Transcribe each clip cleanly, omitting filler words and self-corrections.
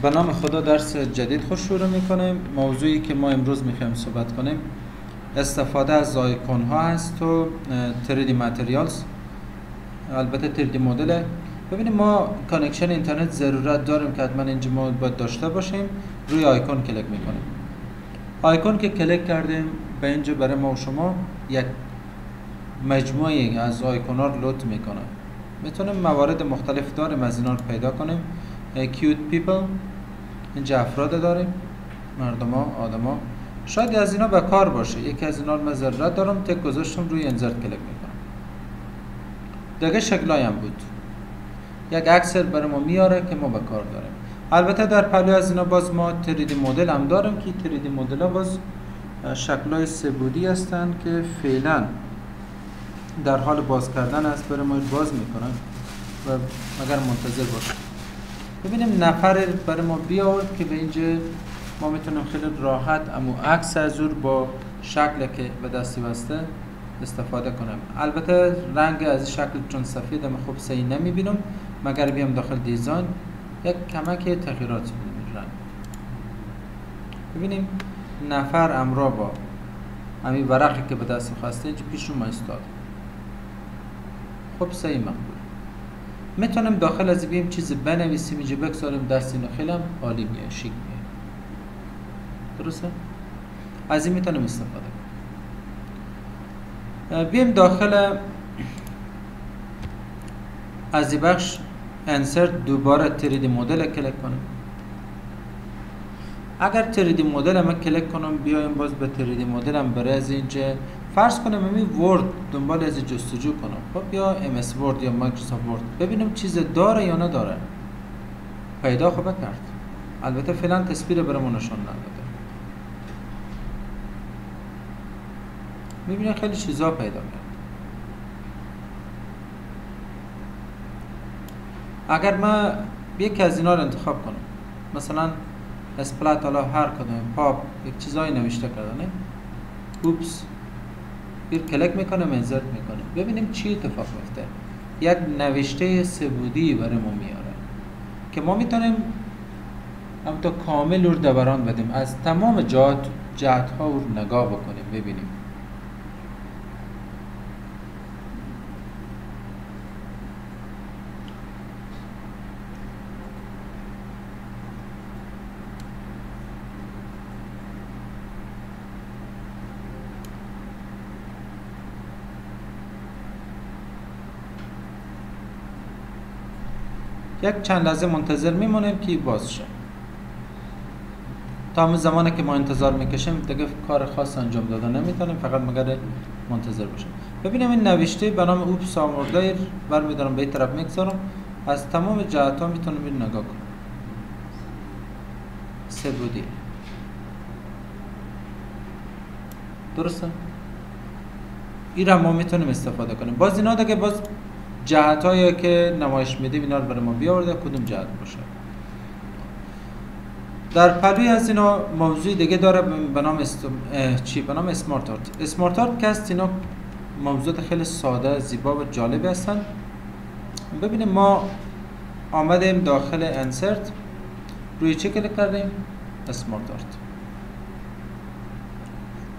به نام خدا درس جدید خوش شروع میکنیم. موضوعی که ما امروز میخوایم صحبت کنیم استفاده از آیکون ها هست و 3D materials، البته 3D مدل. ببینیم ما کانکشن اینترنت ضرورت داریم که حتما اینجا ما باید داشته باشیم. روی آیکون کلیک میکنیم. آیکون که کلیک کردیم به اینجا برای ما و شما یک مجموعه از آیکون ها رو لود میکنه. میتونیم موارد مختلف داریم از اینا رو پیدا کنیم. cute people، اینجا افراد داریم، مردم ها، آدم ها. شاید از اینا به کار باشه. یکی از اینا رو من ضرورت دارم، تک گذاشتم روی انزرت کلیک میکنم. دیگه شکلای هم بود. یک اکسل برای ما میاره که ما به کار داریم. البته در پهلو از اینا باز ما 3D مدل هم داریم که 3D مدل ها باز شکلای سه‌بعدی هستن که فعلا در حال باز کردن است. برای ما باز میکنن و اگر منتظر باشیم ببینیم نفر برای ما بیاورد که به اینجا ما میتونیم خیلی راحت امو عکس از اون با شکل که به دستی بسته استفاده کنیم. البته رنگ از شکل چون سفید هم خوب صحیح نمیبینم، مگر بیام داخل دیزاین یک کمک تغییرات بدیم رنگ. ببینیم نفر امرا با همین ورقی که به دست خواسته اینجا پیش رو ما استاد. خب صحیح مقبول. میتونیم داخل از بیم چیز بنویسیم اینجا بگذاریم دست اینو خیلی هم عالی میاد، شیک میاد. درسته؟ از این میتونیم استفاده کنیم. بیم داخل از این بخش انسرت دوباره 3D مدل کلیک کنیم. اگر 3D مدل هم کلیک کنم بیایم باز به 3D مدل هم برای از اینجا فرض کنم همین ورد دنبال از جستجو کنم. خب یا MS ورد یا مایکروسافت ورد ببینم چیز داره یا نداره. پیدا خوب کرد. البته فعلا تصویر برام نشون نداده. میبینید خیلی چیزا پیدا کرد. اگر من یکی از اینا رو انتخاب کنم، مثلا اسپلات حالا هر کدوم پاپ یک چیزایی نوشته کردنه، اوپس بیر کلیک میکنه انزرت میکنه. ببینیم چی اتفاق میفته. یک نوشته سه‌بعدی برای ما میاره که ما میتونیم هم تا کامل رو دوران بدیم، از تمام جهت ها رو نگاه بکنیم ببینیم. یک چند لحظه منتظر میمونیم که باز شه. تا همون زمانی که ما انتظار میکشیم دیگه کار خاص انجام داده نمیتونیم، فقط مگر منتظر باشیم. ببینیم این نوشته به نام اوپس آمورده برمیدارم به این طرف میگذارم، از تمام جهت ها میتونم این نگاه کنم. سه‌بعدی. درسته؟ این را ما میتونیم استفاده کنیم. باز اینا دیگه باز جهت هایی که نمایش میدیم اینا رو برای ما بیاورده کدوم جهت باشه. در پهلوی از اینا موضوع دیگه داره به نام به نام اسمارت آرت. اسمارت آرت که هست اینا موضوعات خیلی ساده، زیبا و جالب هستن. ببینیم ما آمدیم داخل انسرت، روی چه کلیک کردیم؟ اسمارت آرت.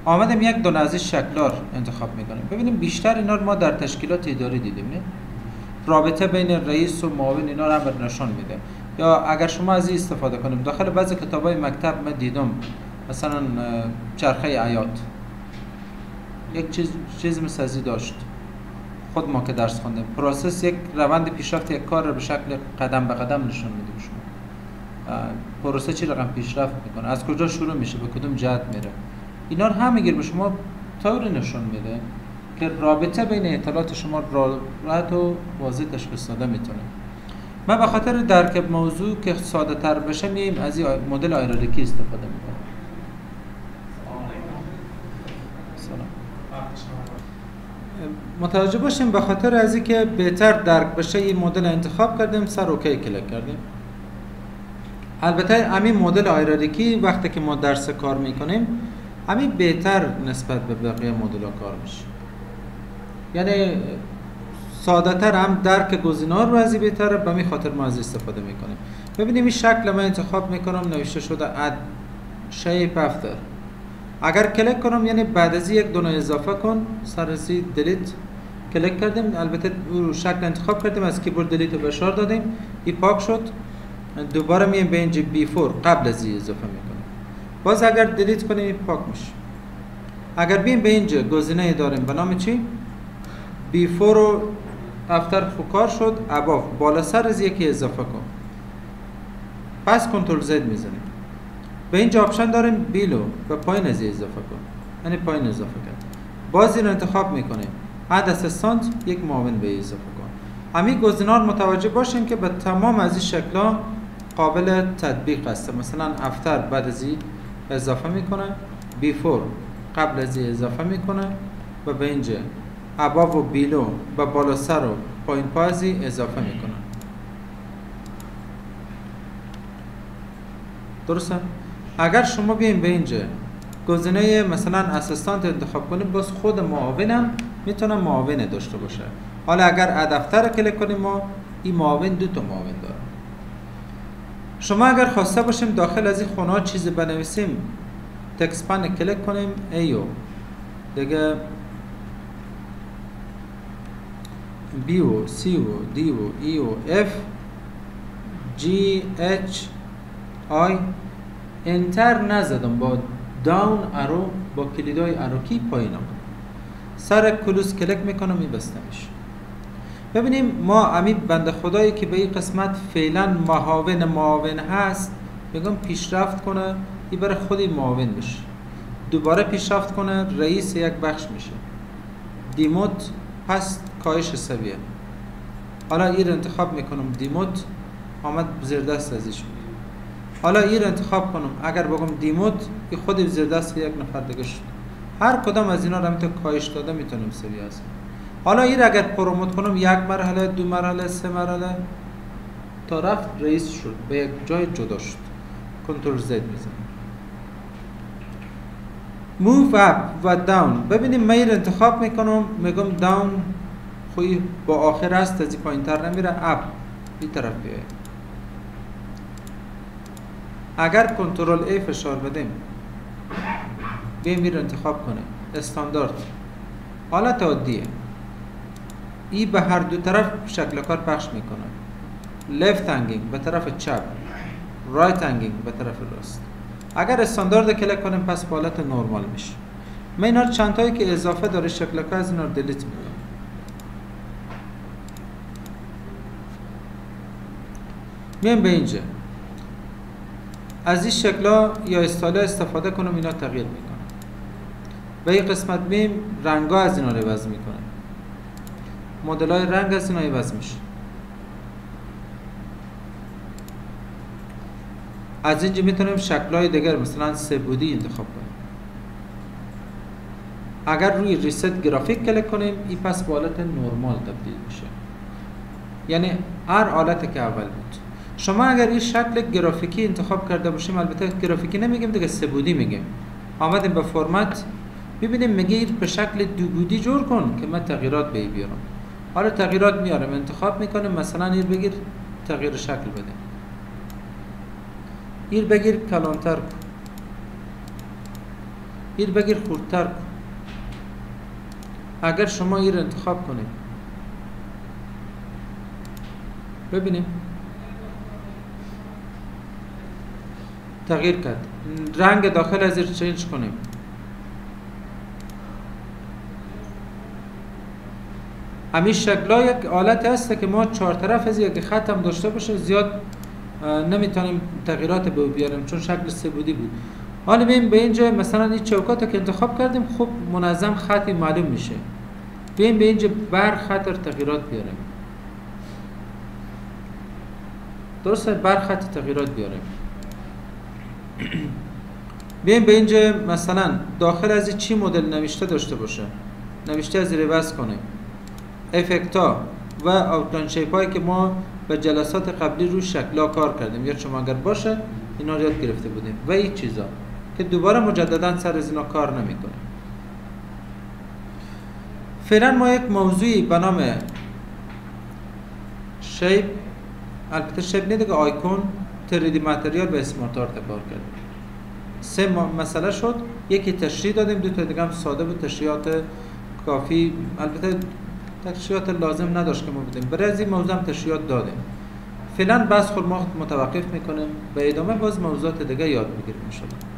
آمدیم یک دونه از این شکلار انتخاب میکنیم. ببینیم بیشتر اینا رو ما در تشکیلات اداری دیدیم، نه؟ رابطه بین رئیس و معاون اینا رو هم نشون میده. یا اگر شما از این استفاده کنیم داخل بعضی کتابای مکتب من دیدم مثلا چرخه عیاط یک چیز مثل ازی داشت. خود ما که درس خوندیم پروسس یک روند پیشرفت یک کار رو به شکل قدم به قدم نشون میده به شما. پروسه چی رقم پیشرفت میکنه، از کجا شروع میشه، به کدوم جهت میره. اینا رو هم میگیر به شما طوری نشون میده که رابطه بین اطلاعات شما راحت و واضح تشخیص داده میتونه. من به خاطر درک موضوع که ساده تر بشه میایم از این مدل آیرالیکی استفاده میکنم. سلام. متوجه باشیم به خاطر از اینکه بهتر درک بشه این مدل انتخاب کردیم، سر اوکی کلیک کردیم. البته همین مدل آیرالیکی وقتی که ما درس کار میکنیم همین بهتر نسبت به بقیه مدل ها کار میشه. یعنی ساده تر، هم درک گزینه‌ها رو از بهتره، به همین خاطر ما از استفاده میکنیم. ببینیم این شکل من انتخاب میکنم، نوشته شده add shape after. اگر کلیک کنم یعنی بعد از یک دونه اضافه کن، سررسی دیلیت کلیک کردیم، البته رو شکل انتخاب کردیم، از کیبورد دیلیت رو بشار دادیم، این پاک شد. دوباره میایم به اینجا بیفور قبل از این اضافه میکنیم، باز اگر دیلیت کنیم این پاک میشه. اگر بیم به اینجا گزینه داریم به نام چی؟ بیفور و افتر کار شد، اباف بالا سر از یکی اضافه کن، پس کنترل زد میزنیم. به اینجا آپشن داریم بیلو و پایین از اضافه کن، یعنی پایین اضافه کرد. باز این رو انتخاب میکنیم اد اسیستانت، یک معاون به اضافه کن. همین گزینه‌ها رو متوجه باشین که به تمام از این شکل‌ها قابل تطبیق هست. مثلا افتر بعد از این اضافه میکنه، بیفور قبل از این اضافه میکنه و به اینجا اباو و بیلو و بالا سر و پایین پا از این اضافه میکنه. درسته؟ اگر شما بیاین به اینجا گزینه مثلا اسیستانت انتخاب کنیم، باز خود معاونم میتونه معاون داشته باشه. حالا اگر ادفتر کلیک کنیم، ما این معاون دو تا معاون داره. شما اگر خواسته باشیم داخل از این خونه ها چیزی بنویسیم، تکست پن کلیک کنیم، ایو دیگه بی و سی و دی و ای و اف جی اچ آی انتر نزدم، با داون ارو با کلیدای اروکی پایین آمد، سر کلوز کلیک میکنم میبسته میشه. ببینیم ما امی بنده خدایی که به این قسمت فعلا معاون هست، بگم پیشرفت کنه، این برای خودی معاون بشه، دوباره پیشرفت کنه رئیس یک بخش میشه، دیموت پس کاهش سویه. حالا این رو انتخاب میکنم، دیموت آمد زیر دست ازش بود. حالا این رو انتخاب کنم، اگر بگم دیموت، این خودی زیر دست یک نفر دیگه شد. هر کدام از اینا رو میتونه کاهش داده، میتونیم سویه است. حالا این رو اگر پروموت کنم، یک مرحله، دو مرحله، سه مرحله تا رفت رئیس شد، به یک جای جدا شد. کنترل زد میزنم. موو اپ و داون. ببینیم من این رو انتخاب میکنم، میگم داون خوی با آخر است، از این پایین تر نمیره، اپ این طرف بیاید. اگر کنترل ای فشار بدیم، بیایم این رو انتخاب کنیم، استاندارد حالت عادیه، ای به هر دو طرف شکل کار پخش میکنه. لفت هنگینگ به طرف چپ، رایت هنگینگ به طرف راست. اگر استاندارد کلیک کنیم پس به حالت نرمال میشه. من اینا چند تایی که اضافه داره شکل کار، از اینا رو دیلیت میکنم. میام به اینجا از این شکلا یا استایل استفاده کنم، اینا تغییر میکنم. به این قسمت میم رنگا از اینا رو عوض میکنه، مدل‌های رنگ از اینا عوض میشه. از اینجا میتونیم شکل‌های دیگر مثلا سه‌بعدی انتخاب کنیم. اگر روی ریست گرافیک کلیک کنیم، این پس به حالت نرمال تبدیل میشه، یعنی هر حالتی که اول بود. شما اگر این شکل گرافیکی انتخاب کرده باشیم، البته گرافیکی نمیگیم دیگه، سه‌بعدی میگیم، آمدیم به فرمت، میبینیم میگه به شکل دو بعدی جور کن که من تغییرات به بیارم. حالا تغییرات میارم، انتخاب میکنیم، مثلا این بگیر تغییر شکل بده، این بگیر کلانتر کن، این بگیر خردتر کن. اگر شما این رو انتخاب کنید، ببینیم تغییر کرد. رنگ داخل از این چینج کنیم، همین شکل‌ها یک حالت هست که ما چهار طرف از یک خط هم داشته باشه، زیاد نمیتونیم تغییرات به بیاریم چون شکل سه‌بعدی بود. حالا ببین به اینجا مثلا این چوکات که انتخاب کردیم، خوب منظم خطی معلوم میشه. ببین به اینجا بر خط تغییرات بیاریم، درسته، بر خط تغییرات بیاریم. ببین به اینجا مثلا داخل از این چی مدل نوشته داشته باشه، نوشته از ریوز کنیم، افکتا و آوتلاین شیپ هایی که ما به جلسات قبلی روی شکلا کار کردیم، یا شما اگر باشه اینا رو یاد گرفته بودیم، و این چیزا که دوباره مجددا سر از اینا کار نمیکنه. فعلا ما یک موضوعی به نام شیپ، البته شیپ نه دیگه، آیکون، 3D متریال و اسمارت آرت کار کرد. سه مسئله شد. یکی تشریح دادیم، دو تا دیگه هم ساده بود، تشریحات کافی، البته تشریحات لازم نداشت که ما بدیم. برای از این موضوع هم تشریحات دادیم. فعلا بس خود ما متوقف میکنیم، به ادامه باز موضوعات دیگه یاد میگیریم ان شاء الله.